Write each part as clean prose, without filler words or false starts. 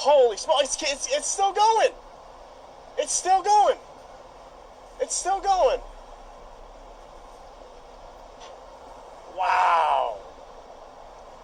Holy smokes, it's still going. It's still going. It's still going. Wow.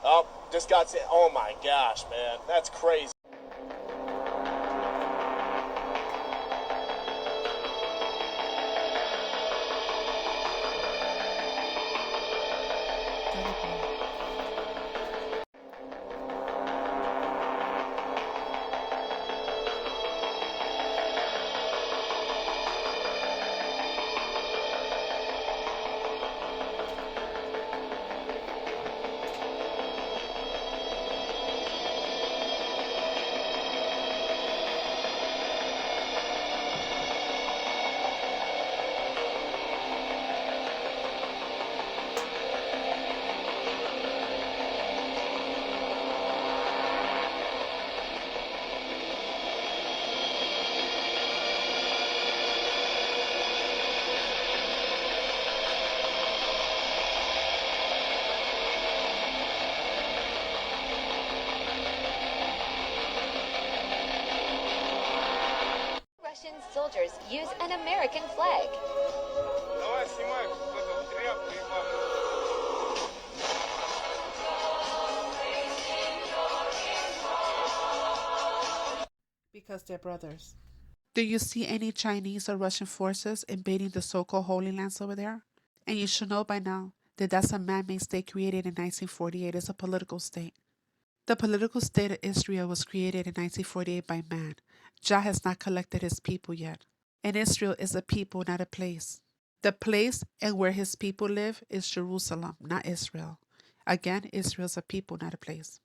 Oh, just got to, oh my gosh, man. That's crazy. Russian soldiers use an American flag. Because they're brothers. Do you see any Chinese or Russian forces invading the so-called Holy Lands over there? And you should know by now that that's a man-made state created in 1948 as a political state. The political state of Israel was created in 1948 by man. Jah has not collected his people yet. And Israel is a people, not a place. The place and where his people live is Jerusalem, not Israel. Again, Israel is a people, not a place.